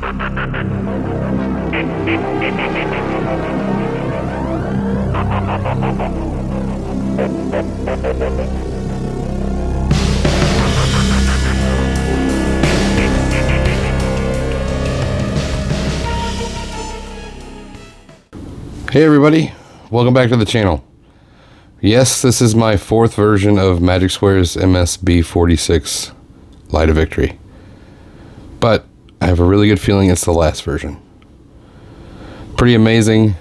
Hey everybody, welcome back to the channel. Yes, this is my fourth version of Magic Square's MS-B46 Light of Victory. But I have a really good feeling it's the last version. Pretty amazing.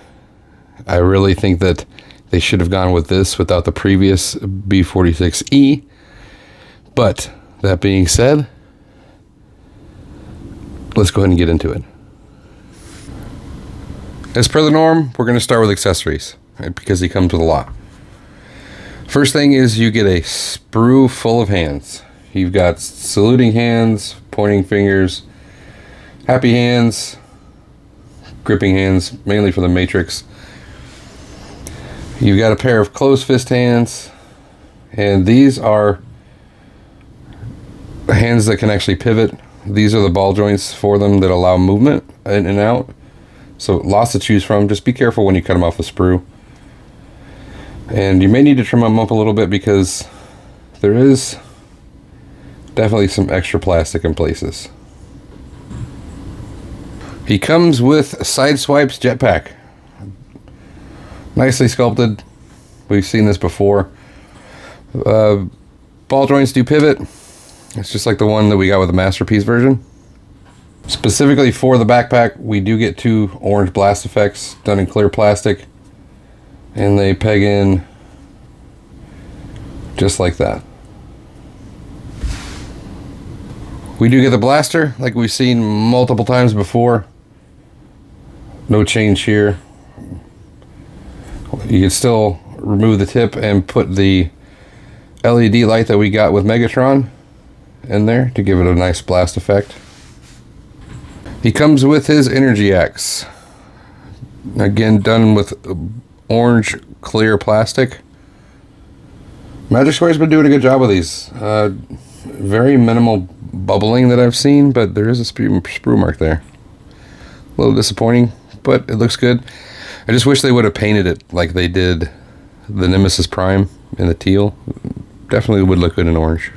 I really think that they should have gone with this without the previous B46E. But that being said, let's go ahead and get into it. As per the norm, we're going to start with accessories, right, because he comes with a lot. First thing is you get a sprue full of hands. You've got saluting hands, pointing fingers, happy hands, gripping hands, mainly for the Matrix. You've got a pair of closed fist hands, and these are hands that can actually pivot. These are the ball joints for them that allow movement in and out. So lots to choose from. Just be careful when you cut them off the sprue. And you may need to trim them up a little bit because there is definitely some extra plastic in places. He comes with Sideswipe's jetpack. Nicely sculpted. We've seen this before. Ball joints do pivot. It's just like the one that we got with the Masterpiece version. Specifically for the backpack, we do get two orange blast effects done in clear plastic, and they peg in just like that. We do get the blaster like we've seen multiple times before. No change here. You can still remove the tip and put the LED light that we got with Megatron in there to give it a nice blast effect. He comes with his energy axe, again done with orange clear plastic. Magic Square's been doing a good job with these. Very minimal bubbling that I've seen, but there is a sprue mark there. A little disappointing, but it looks good. I just wish they would have painted it like they did the Nemesis Prime in the teal. Definitely would look good in orange.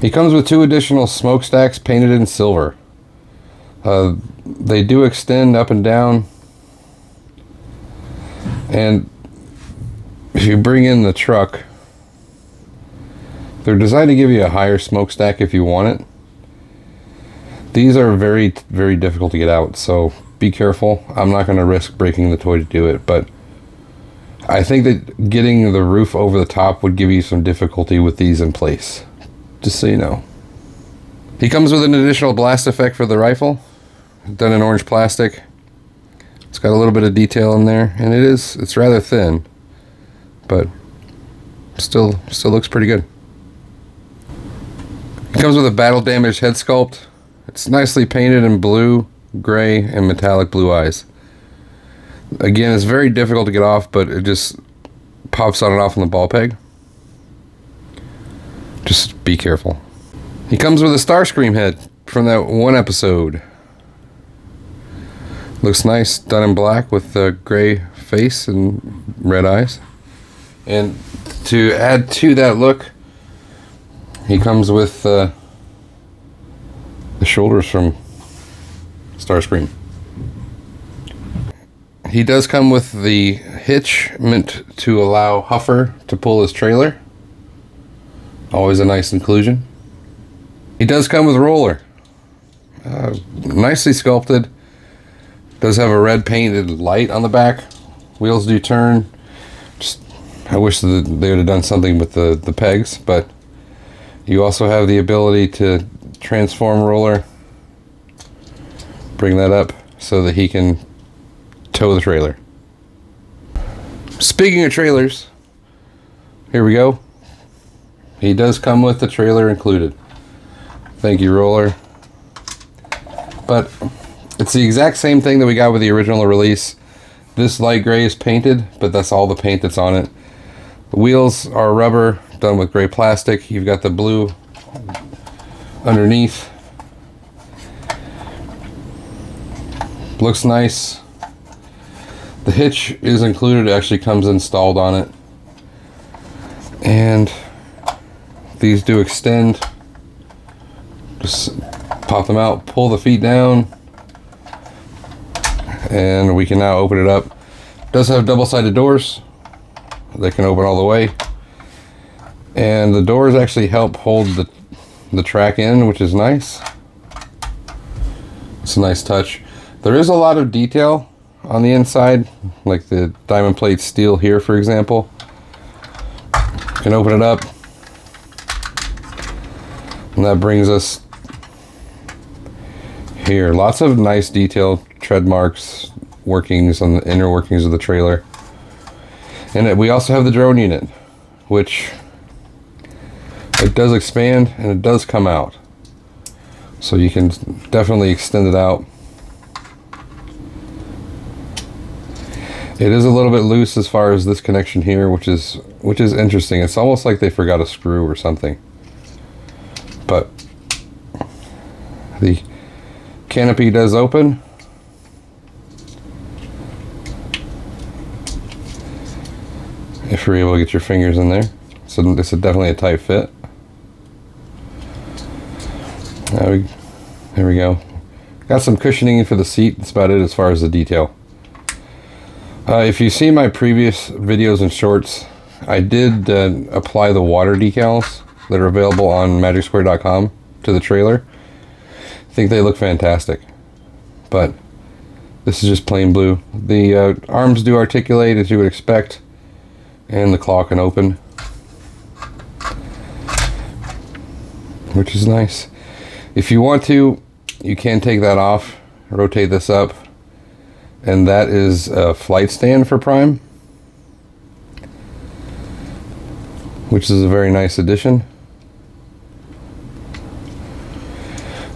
He comes with two additional smokestacks painted in silver. They do extend up and down, and if you bring in the truck, they're designed to give you a higher smokestack if you want it. These are very, very difficult to get out, so be careful. I'm not going to risk breaking the toy to do it, but I think that getting the roof over the top would give you some difficulty with these in place, just so you know. He comes with an additional blast effect for the rifle, done in orange plastic. It's got a little bit of detail in there, and it's rather thin, but still looks pretty good. It comes with a battle damaged head sculpt. It's nicely painted in blue, gray, and metallic blue eyes. Again, it's very difficult to get off, but it just pops on and off on the ball peg. Just be careful. He comes with a Starscream head from that one episode. Looks nice, done in black with a gray face and red eyes. And to add to that look, he comes with the shoulders from Starscream. He does come with the hitch meant to allow Huffer to pull his trailer. Always a nice inclusion. He does come with roller. Nicely sculpted. Does have a red painted light on the back. Wheels do turn. I wish that they would have done something with the pegs, but you also have the ability to transform roller. Bring that up so that he can tow the trailer. Speaking of trailers, here we go. He does come with the trailer included. Thank you, roller. But it's the exact same thing that we got with the original release. This light gray is painted, but that's all the paint that's on it. The wheels are rubber, done with gray plastic. You've got the blue underneath. Looks nice. The hitch is included, it actually comes installed on it. And these do extend. Just pop them out, pull the feet down, and we can now open it up. It does have double-sided doors. They can open all the way. And the doors actually help hold the track in, which is nice. It's a nice touch. There is a lot of detail on the inside, like the diamond plate steel here, for example. You can open it up, and that brings us here. Lots of nice detail, tread marks, workings on the inner workings of the trailer. And we also have the drone unit, which it does expand and it does come out. So you can definitely extend it out. It is a little bit loose as far as this connection here, which is interesting. It's almost like they forgot a screw or something. But the canopy does open. If you're able to get your fingers in there. So this is definitely a tight fit. There we go. Got some cushioning for the seat. That's about it as far as the detail. If you see my previous videos and shorts, I did apply the water decals that are available on magicsquare.com to the trailer. I think they look fantastic. But this is just plain blue. The arms do articulate as you would expect, and the claw can open, which is nice. If you want to, you can take that off, rotate this up, and that is a flight stand for Prime, which is a very nice addition.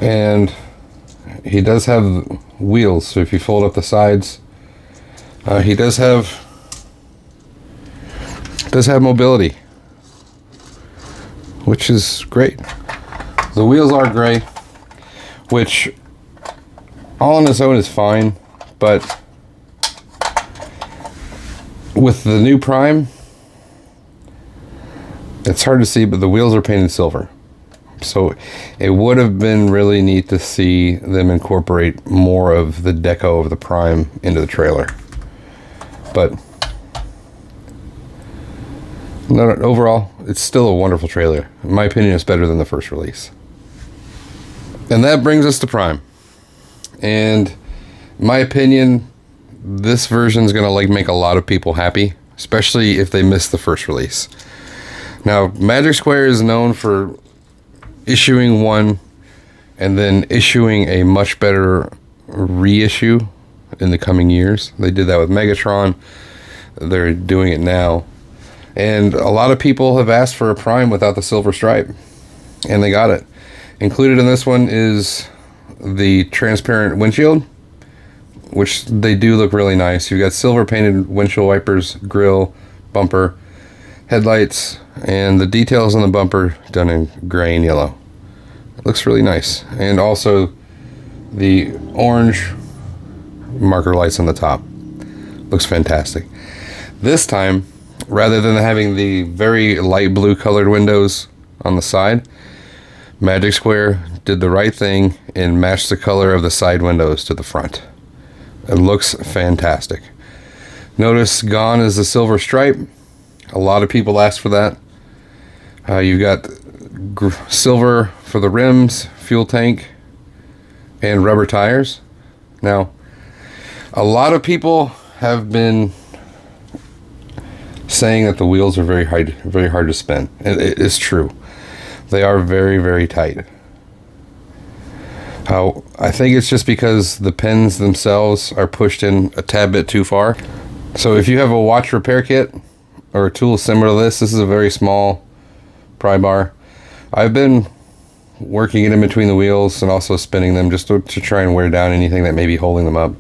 And he does have wheels, so if you fold up the sides, he does have mobility, which is great. The wheels are gray, which all on its own is fine, but with the new Prime, it's hard to see, but the wheels are painted silver. So it would have been really neat to see them incorporate more of the deco of the Prime into the trailer. But no, overall, it's still a wonderful trailer. In my opinion, it's better than the first release. And that brings us to Prime. And in my opinion, this version is going to make a lot of people happy, especially if they missed the first release. Now, Magic Square is known for issuing one and then issuing a much better reissue in the coming years. They did that with Megatron. They're doing it now. And a lot of people have asked for a Prime without the silver stripe, and they got it. Included in this one is the transparent windshield, which they do look really nice. You've got silver painted windshield wipers, grille, bumper, headlights, and the details on the bumper done in gray and yellow. It looks really nice. And also the orange marker lights on the top. Looks fantastic. This time, rather than having the very light blue colored windows on the side, Magic Square did the right thing and matched the color of the side windows to the front. It looks fantastic. Notice gone is the silver stripe. A lot of people asked for that. You've got silver for the rims, fuel tank, and rubber tires. Now, a lot of people have been saying that the wheels are very hard to spin. And it is true. They are very, very tight. I think it's just because the pins themselves are pushed in a tad bit too far. So if you have a watch repair kit or a tool similar to this is a very small pry bar. I've been working it in between the wheels and also spinning them just to try and wear down anything that may be holding them up.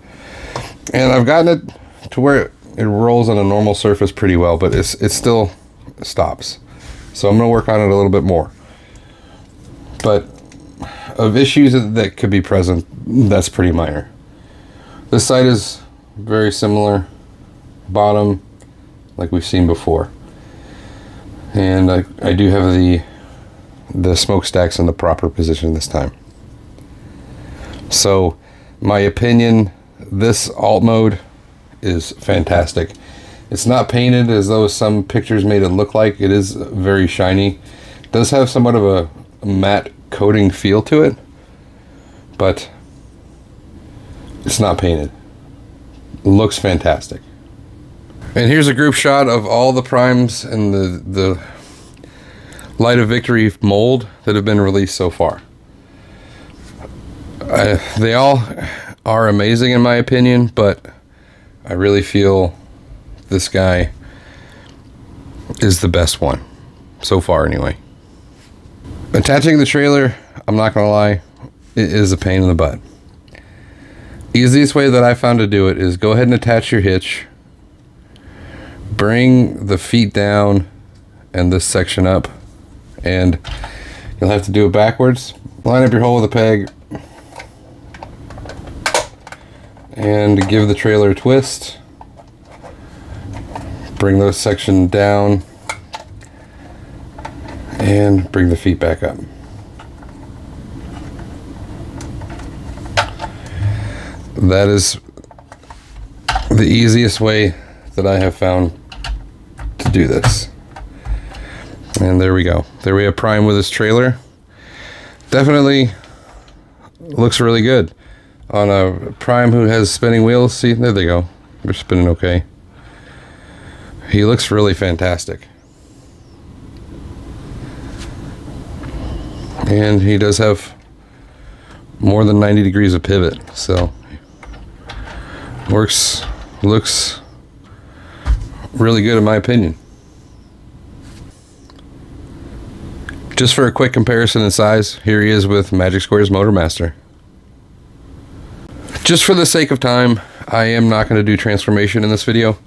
And I've gotten it to where it rolls on a normal surface pretty well, but it still stops. So I'm going to work on it a little bit more. But of issues that could be present, that's pretty minor. This side is very similar, bottom like we've seen before. And I do have the smokestacks in the proper position this time. So my opinion, this alt mode is fantastic. It's not painted as though some pictures made it look like. It is very shiny. It does have somewhat of a matte coating feel to it, but it's not painted. It looks fantastic. And here's a group shot of all the primes in the Light of Victory mold that have been released so far. They all are amazing in my opinion, but I really feel this guy is the best one so far anyway. Attaching the trailer, I'm not gonna lie, it is a pain in the butt. Easiest way that I found to do it is go ahead and attach your hitch, bring the feet down and this section up, and you'll have to do it backwards. Line up your hole with a peg and give the trailer a twist. Bring this section down and bring the feet back up. That is the easiest way that I have found to do this. And there we go. There we have prime with this trailer. Definitely looks really good on a prime who has spinning wheels. See, there they go. They're spinning okay. He looks really fantastic. And he does have more than 90 degrees of pivot, so looks really good in my opinion. Just for a quick comparison in size, here he is with Magic Square's Motormaster. Just for the sake of time, I am not going to do transformation in this video.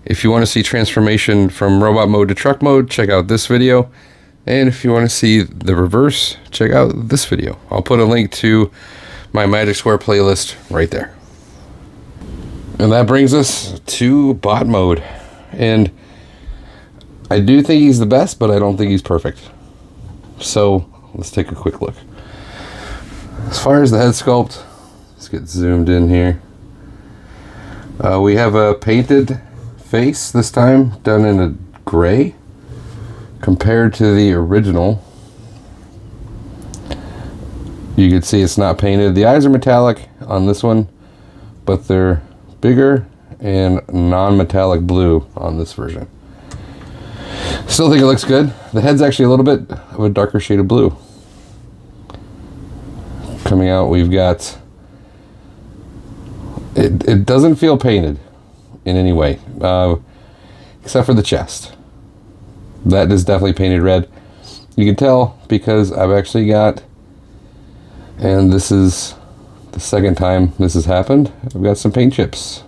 If you want to see transformation from robot mode to truck mode, check out this video. And if you want to see the reverse, check out this video. I'll put a link to my Magic Square playlist right there. And that brings us to bot mode. And I do think he's the best, but I don't think he's perfect. So let's take a quick look. As far as the head sculpt, let's get zoomed in here. We have a painted face this time, done in a gray compared to the original. You can see it's not painted. The eyes are metallic on this one, but they're bigger and non-metallic blue on this version. Still think it looks good. The head's actually a little bit of a darker shade of blue. Coming out, we've got it doesn't feel painted in any way, except for the chest. That is definitely painted red. You can tell because I've actually got, and this is the second time this has happened, I've got some paint chips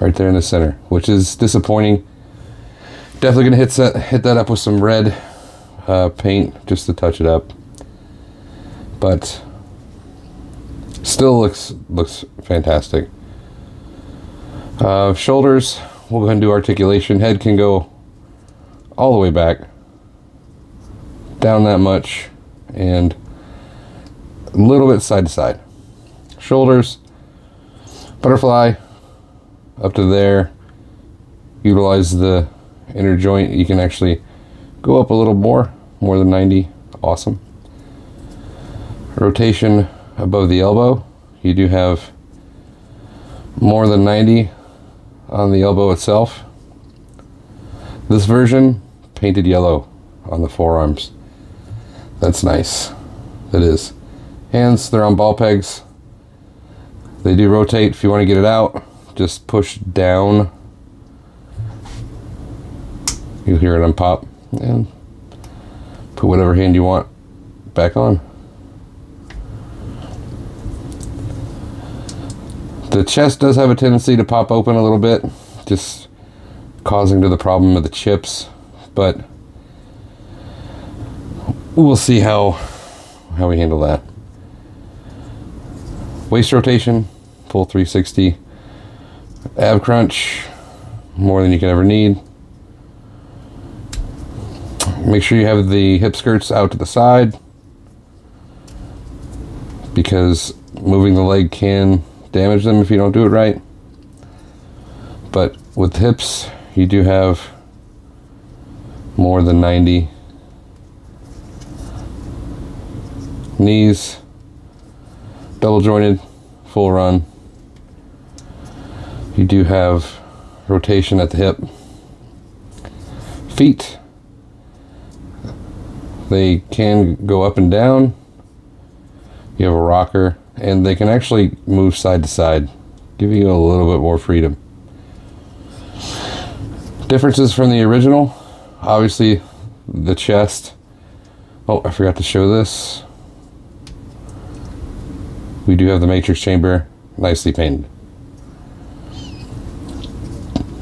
right there in the center, which is disappointing. Definitely gonna hit that up with some red paint just to touch it up, but still looks fantastic. Shoulders, we'll go ahead and do articulation. Head can go all the way back, down that much, and a little bit side to side. Shoulders, butterfly, up to there. Utilize the inner joint. You can actually go up a little more than 90. Awesome. Rotation above the elbow. You do have more than 90 on the elbow itself. This version painted yellow on the forearms. That's nice. That is. Hands, they're on ball pegs. They do rotate. If you want to get it out, just push down. You'll hear it unpop, and put whatever hand you want back on. The chest does have a tendency to pop open a little bit, just causing to the problem of the chips, but we'll see how we handle that. Waist rotation, full 360 ab crunch, more than you can ever need. Make sure you have the hip skirts out to the side, because moving the leg can damage them if you don't do it right. But with the hips, you do have more than 90. Knees, double jointed, full run. You do have rotation at the hip. Feet, they can go up and down. You have a rocker, and they can actually move side to side, giving you a little bit more freedom. Differences from the original, obviously the chest. Oh, I forgot to show this. We do have the matrix chamber nicely painted.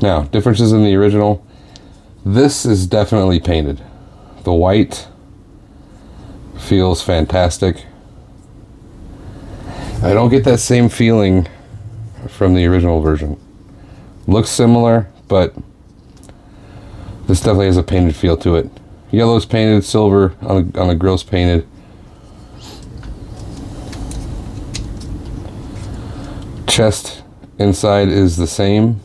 Now, differences in the original. This is definitely painted. The white feels fantastic. I don't get that same feeling from the original version. Looks similar, but this definitely has a painted feel to it. Yellow's painted, silver on the grill's painted. Chest inside is the same.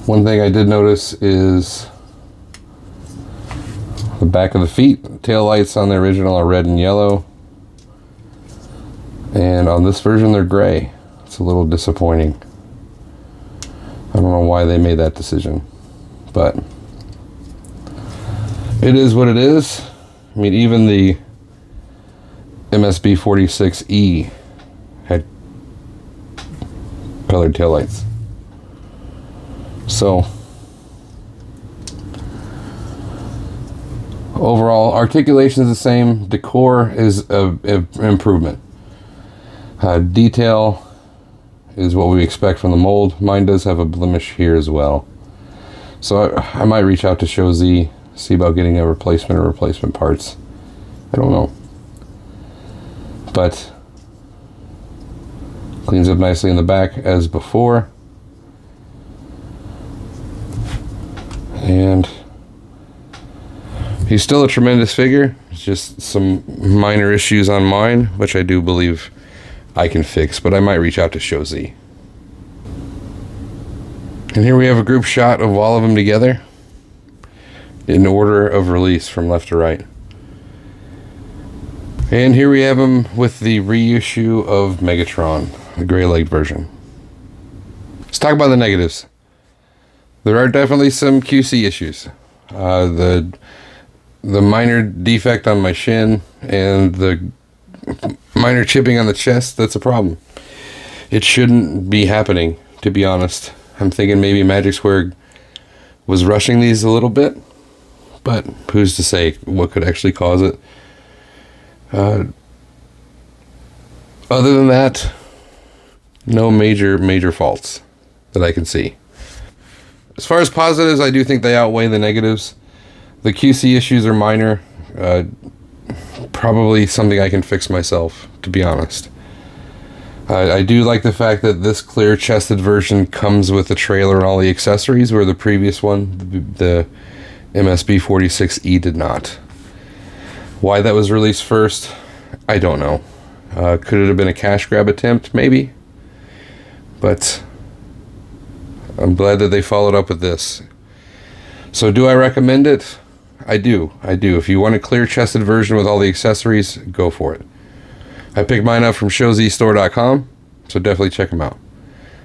One thing I did notice is the back of the feet. Tail lights on the original are red and yellow, and on this version they're gray. It's a little disappointing. I don't know why they made that decision, but it is what it is. I mean, even the MS-B46E had colored taillights. So overall, articulation is the same. Decor is an improvement. Detail is what we expect from the mold. Mine does have a blemish here as well. So I might reach out to Show Z, see about getting a replacement or replacement parts. I don't know. But cleans up nicely in the back as before. And he's still a tremendous figure. It's just some minor issues on mine, which I do believe I can fix, but I might reach out to Show Z. And here we have a group shot of all of them together in order of release from left to right. And here we have him with the reissue of Megatron, the gray-legged version. Let's talk about the negatives. There are definitely some QC issues. The minor defect on my shin and the minor chipping on the chest, that's a problem. It shouldn't be happening, to be honest. I'm thinking maybe Magic Square was rushing these a little bit, but who's to say what could actually cause it? Other than that, no major faults that I can see. As far as positives, I do think they outweigh the negatives. The QC issues are minor. Probably something I can fix myself, to be honest. I do like the fact that this clear chested version comes with the trailer and all the accessories, where the previous one, the MS-B46E, did not. Why that was released first, I don't know. Could it have been a cash grab attempt? Maybe. But I'm glad that they followed up with this. So do I recommend it? I do. If you want a clear chested version with all the accessories, go for it. I picked mine up from showzstore.com, so definitely check them out.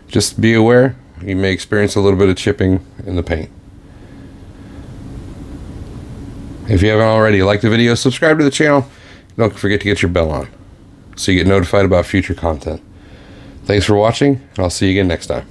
Just be aware, you may experience a little bit of chipping in the paint. If you haven't already, like the video, subscribe to the channel. Don't forget to get your bell on so you get notified about future content. Thanks for watching, and I'll see you again next time.